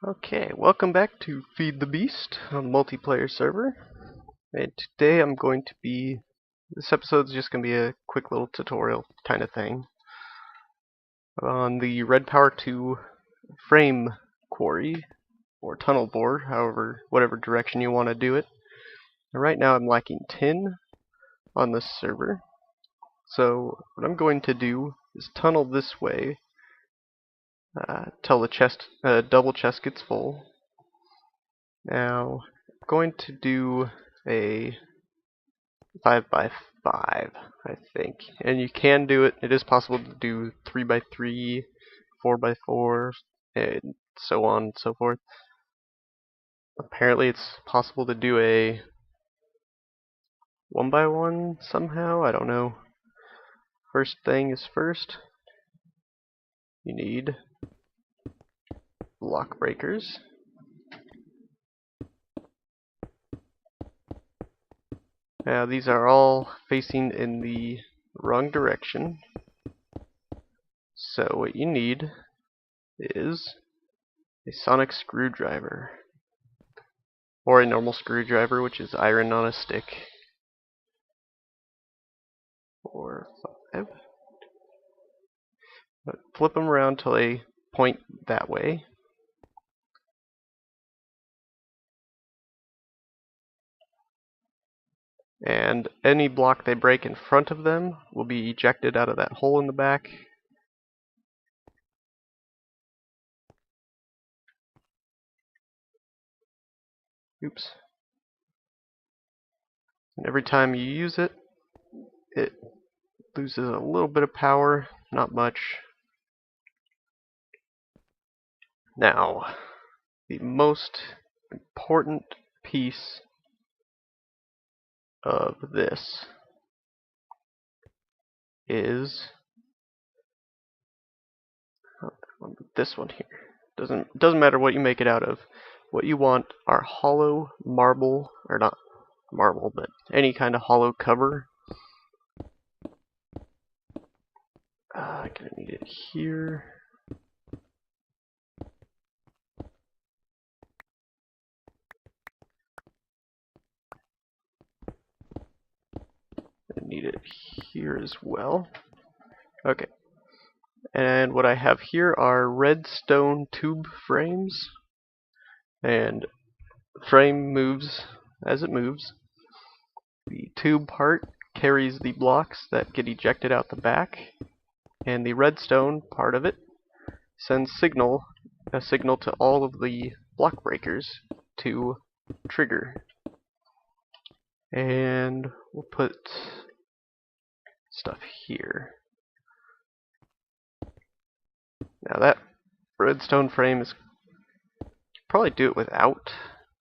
Okay, welcome back to Feed the Beast, a multiplayer server. And today this episode's just going to be a quick little tutorial kind of thing on the Red Power 2 frame quarry, or tunnel bore, whatever direction you want to do it. And right now I'm lacking tin on this server, so what I'm going to do is tunnel this way till the double chest gets full. Now, I'm going to do a 5 by 5, I think. And you can do it. It is possible to do 3 by 3, 4 by 4, and so on and so forth. Apparently, it's possible to do a 1 by 1 somehow. I don't know. First thing is first. You need block breakers. Now, these are all facing in the wrong direction. So what you need is a sonic screwdriver, or a normal screwdriver, which is iron on a stick. 4, 5. But flip them around till they point that way. And any block they break in front of them will be ejected out of that hole in the back. Oops. And every time you use it, it loses a little bit of power, not much. Now, the most important piece of this is this one here. Doesn't matter what you make it out of. What you want are hollow marble, or not marble, but any kind of hollow cover. I'm gonna need it here. I need it here as well. Okay. And what I have here are redstone tube frames, and the frame moves as it moves. The tube part carries the blocks that get ejected out the back, and the redstone part of it sends a signal to all of the block breakers to trigger. And we'll put stuff here. Now that redstone frame is probably do it without,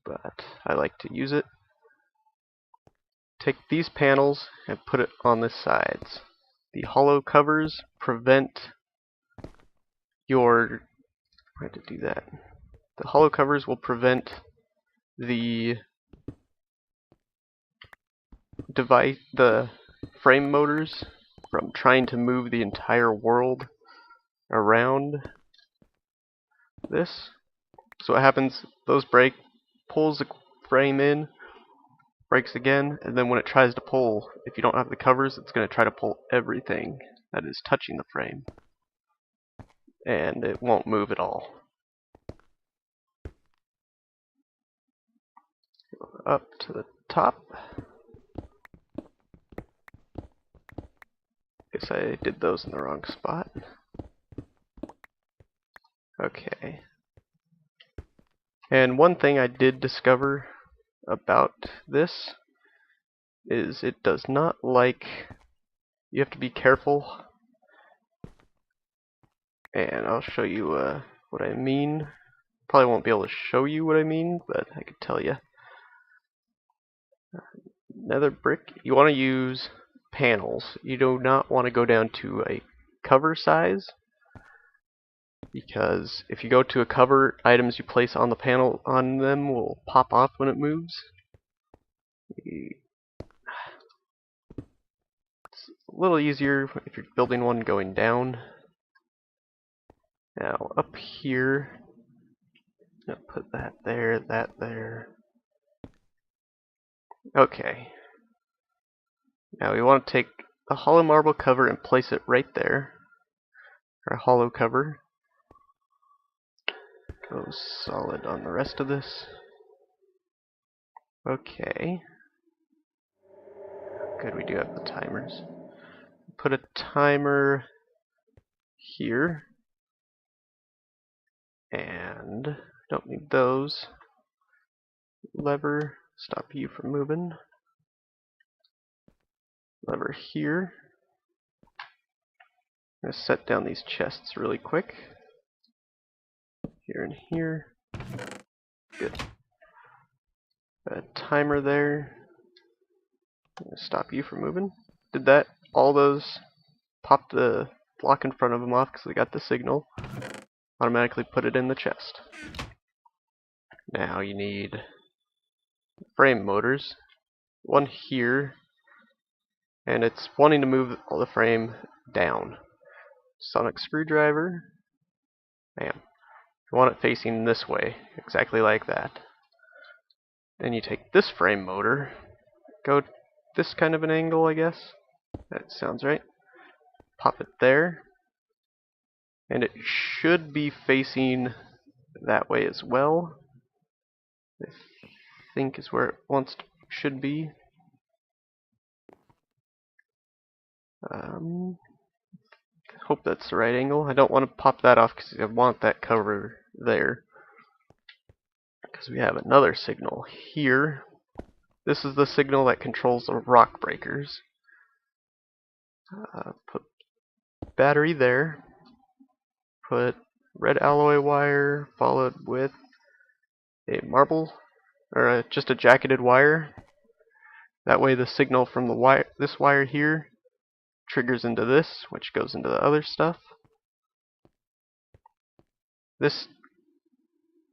but I like to use it. Take these panels and put it on the sides. The hollow covers prevent your The hollow covers will prevent the frame motors from trying to move the entire world around this. So what happens, those break, pulls the frame in, breaks again, and then when it tries to pull, if you don't have the covers, it's going to try to pull everything that is touching the frame, and it won't move at all. Up to the top. Guess I did those in the wrong spot. Okay. And one thing I did discover about this is it does not like, you have to be careful, and I'll show you what I mean. Probably won't be able to show you what I mean, but I could tell you. Nether brick, you want to use panels. You do not want to go down to a cover size, because if you go to a cover, items you place on the panel on them will pop off when it moves. It's a little easier if you're building one going down. Now up here, Gonna put that there, that there. Okay. Now we want to take a hollow marble cover and place it right there. Or a hollow cover. Go solid on the rest of this. Okay. Good, we do have the timers. Put a timer here. And don't need those. Lever, stop you from moving. Lever here. I'm going to set down these chests really quick. Here and here. Good. A timer there. I'm going to stop you from moving. Did that? All those pop the block in front of them off because they got the signal. Automatically put it in the chest. Now you need frame motors. One here. And it's wanting to move the frame down. Sonic screwdriver. Bam. You want it facing this way, exactly like that. Then you take this frame motor, go this kind of an angle, I guess. That sounds right. Pop it there. And it should be facing that way as well. I think is where it should be. Hope that's the right angle. I don't want to pop that off because I want that cover there. Because we have another signal here. This is the signal that controls the rock breakers. Put battery there. Put red alloy wire followed with a marble or just a jacketed wire. That way the signal from this wire here triggers into this, which goes into the other stuff.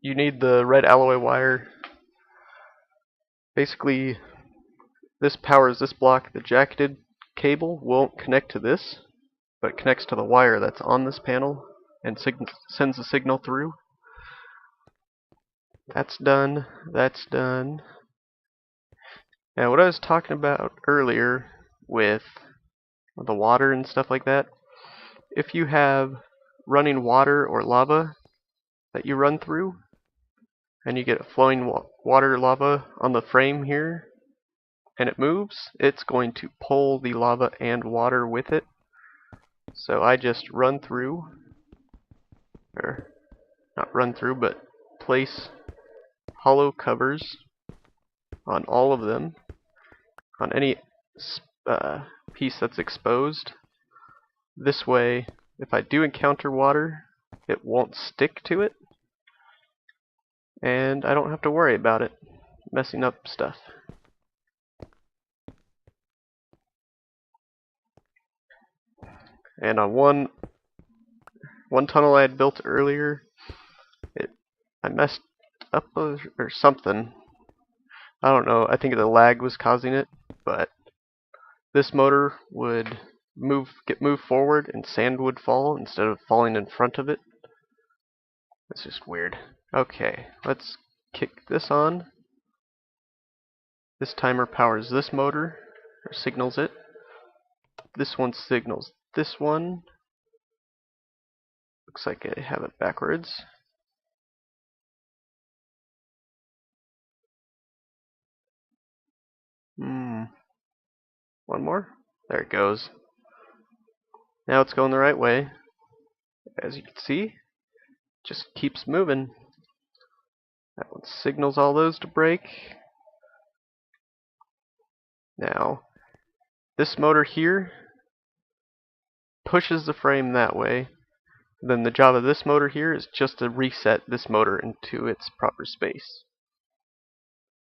You need the red alloy wire. Basically, this powers this block. The jacketed cable won't connect to this, but it connects to the wire that's on this panel and sends the signal through. That's done. That's done. Now, what I was talking about earlier with the water and stuff like that, if you have running water or lava that you run through, and you get a flowing water lava on the frame here, and it moves, it's going to pull the lava and water with it. So I just run through, or not run through, but place hollow covers on all of them, on any piece that's exposed. This way, if I do encounter water, it won't stick to it, and I don't have to worry about it messing up stuff. And on one tunnel I had built earlier, I messed up or something. I don't know. I think the lag was causing it, but this motor would get moved forward, and sand would fall instead of falling in front of it. It's just weird. Okay, let's kick this on. This timer powers this motor, or signals it. This one signals this one. Looks like I have it backwards. One more. There it goes. Now it's going the right way. As you can see, just keeps moving. That one signals all those to break. Now, this motor here pushes the frame that way. Then the job of this motor here is just to reset this motor into its proper space.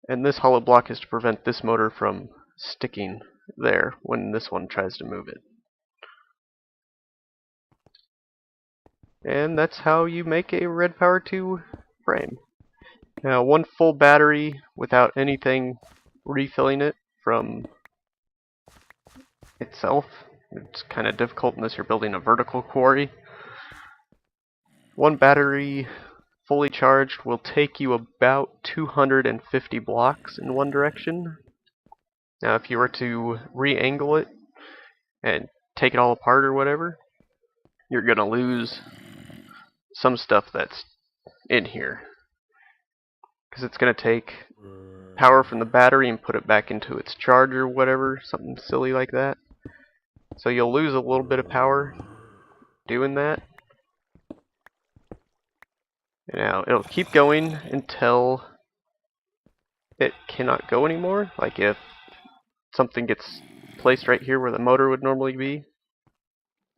And this hollow block is to prevent this motor from sticking there when this one tries to move it. And that's how you make a Red Power 2 frame. Now, one full battery without anything refilling it from itself, it's kind of difficult unless you're building a vertical quarry. One battery fully charged, will take you about 250 blocks in one direction. Now if you were to re-angle it and take it all apart or whatever, you're going to lose some stuff that's in here. Because it's going to take power from the battery and put it back into its charger or whatever, something silly like that. So you'll lose a little bit of power doing that. Now it'll keep going until it cannot go anymore. Like if something gets placed right here where the motor would normally be,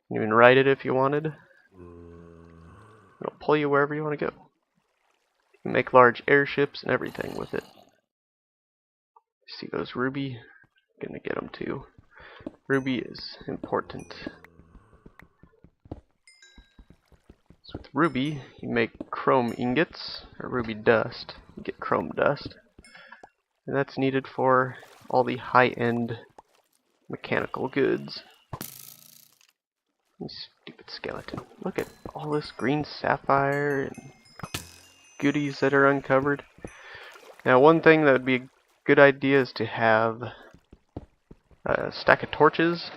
you can ride it if you wanted. It'll pull you wherever you want to go. You can make large airships and everything with it. See those ruby? Gonna get them too. Ruby is important. So with ruby, you make chrome ingots, or ruby dust. You get chrome dust. And that's needed for all the high-end mechanical goods. You stupid skeleton. Look at all this green sapphire and goodies that are uncovered. Now one thing that would be a good idea is to have a stack of torches,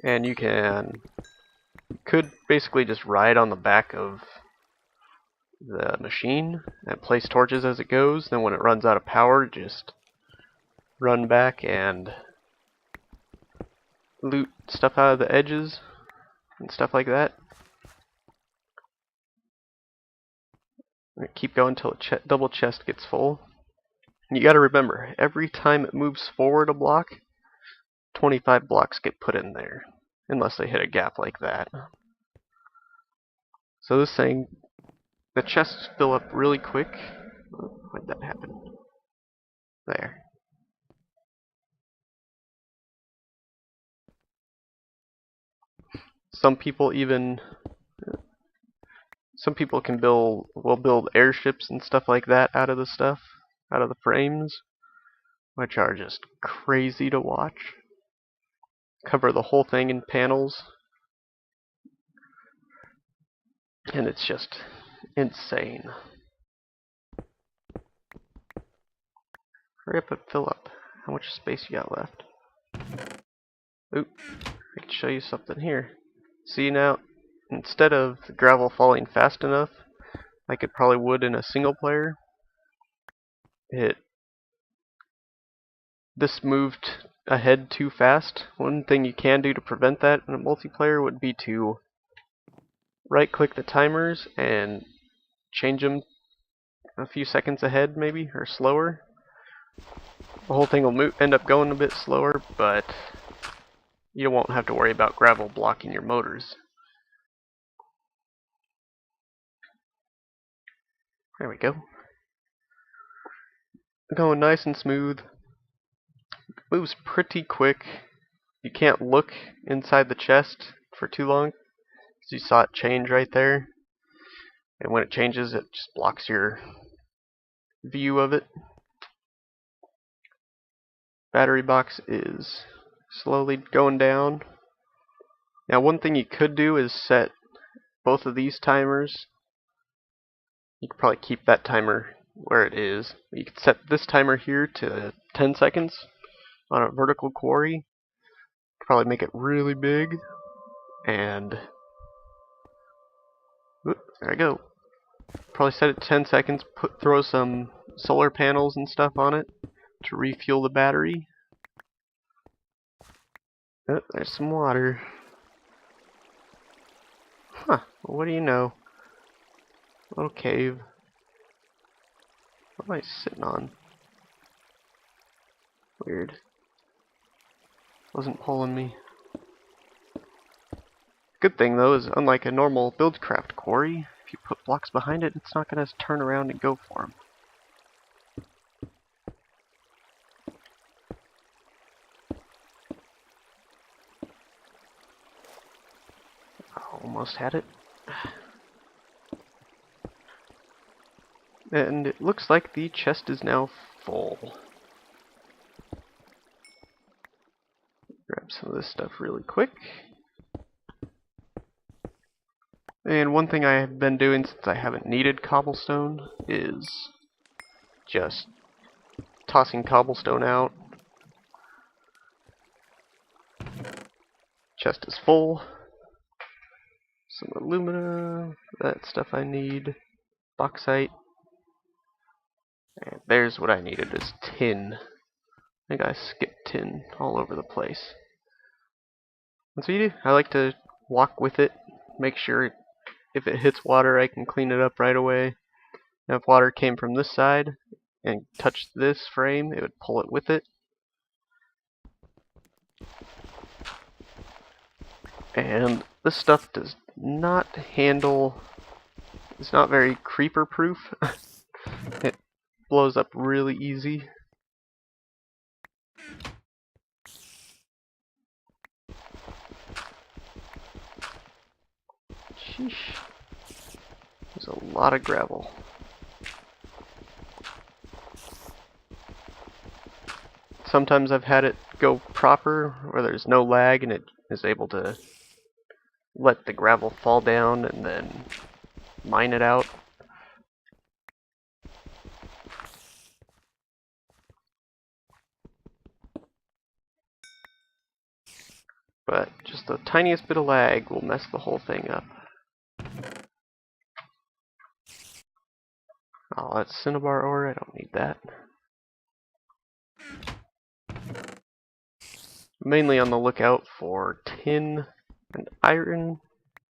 and you could basically just ride on the back of the machine and place torches as it goes. Then when it runs out of power, just run back and loot stuff out of the edges and stuff like that. Keep going until the double chest gets full. And you gotta remember, every time it moves forward a block, 25 blocks get put in there, unless they hit a gap like that. So this thing, the chests fill up really quick. Oh, why'd that happen? There. Some people will build airships and stuff like that out of the frames, which are just crazy to watch. Cover the whole thing in panels, and it's just insane. Hurry up and fill up. How much space you got left? Oop, I can show you something here. See now, instead of the gravel falling fast enough, like it probably would in a single player, this moved ahead too fast. One thing you can do to prevent that in a multiplayer would be to right click the timers and change them a few seconds ahead maybe, or slower. The whole thing will end up going a bit slower, but you won't have to worry about gravel blocking your motors. There we go. Going nice and smooth. Moves pretty quick. You can't look inside the chest for too long, because you saw it change right there. And when it changes, it just blocks your view of it. Battery box is slowly going down. Now one thing you could do is set both of these timers. You could probably keep that timer where it is. You could set this timer here to 10 seconds on a vertical quarry. Probably make it really big. And whoop, there I go. Probably set it to 10 seconds, throw some solar panels and stuff on it to refuel the battery. Oh, there's some water. Huh, well, what do you know? Little cave. What am I sitting on? Weird. Wasn't pulling me. Good thing though is, unlike a normal buildcraft quarry, if you put blocks behind it, it's not going to turn around and go for them. Almost had it. And it looks like the chest is now full. Grab some of this stuff really quick. And one thing I have been doing since I haven't needed cobblestone is just tossing cobblestone out. Chest is full. Some alumina, that stuff I need. Bauxite. And there's what I needed, is tin. I think I skipped tin all over the place. And so I like to walk with it, make sure if it hits water I can clean it up right away. Now if water came from this side and touched this frame, it would pull it with it. And this stuff does not handle, it's not very creeper proof. It blows up really easy. Sheesh. There's a lot of gravel. Sometimes I've had it go proper, where there's no lag and it is able to let the gravel fall down and then mine it out. But just the tiniest bit of lag will mess the whole thing up. Oh, that's cinnabar ore, I don't need that. Mainly on the lookout for tin and iron,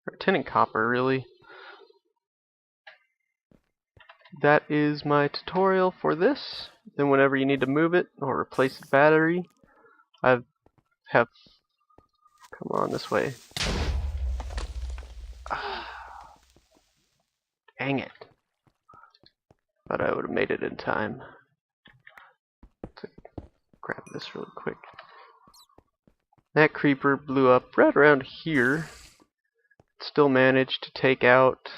or tin and copper really. That is my tutorial for this. Then whenever you need to move it or replace the battery, come on this way. Dang it. Thought I would have made it in time. To grab this really quick. That creeper blew up right around here. Still managed to take out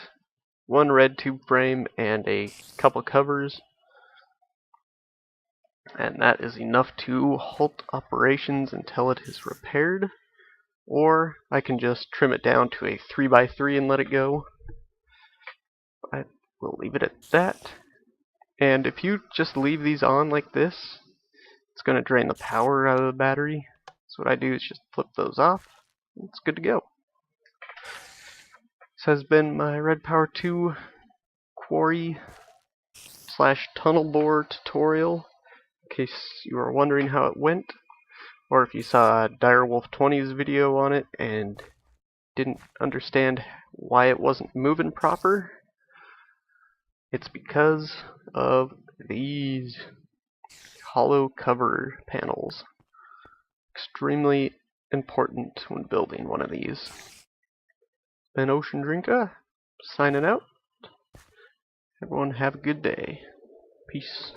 one red tube frame and a couple covers. And that is enough to halt operations until it is repaired. Or I can just trim it down to a 3x3 and let it go. I will leave it at that. And if you just leave these on like this, it's going to drain the power out of the battery. So what I do is just flip those off. It's good to go. This has been my Red Power 2 quarry / tunnel bore tutorial. In case you were wondering how it went, or if you saw Direwolf 20's video on it and didn't understand why it wasn't moving proper, it's because of these hollow cover panels. Extremely important when building one of these. Been Oceandrinker, signing out. Everyone have a good day. Peace.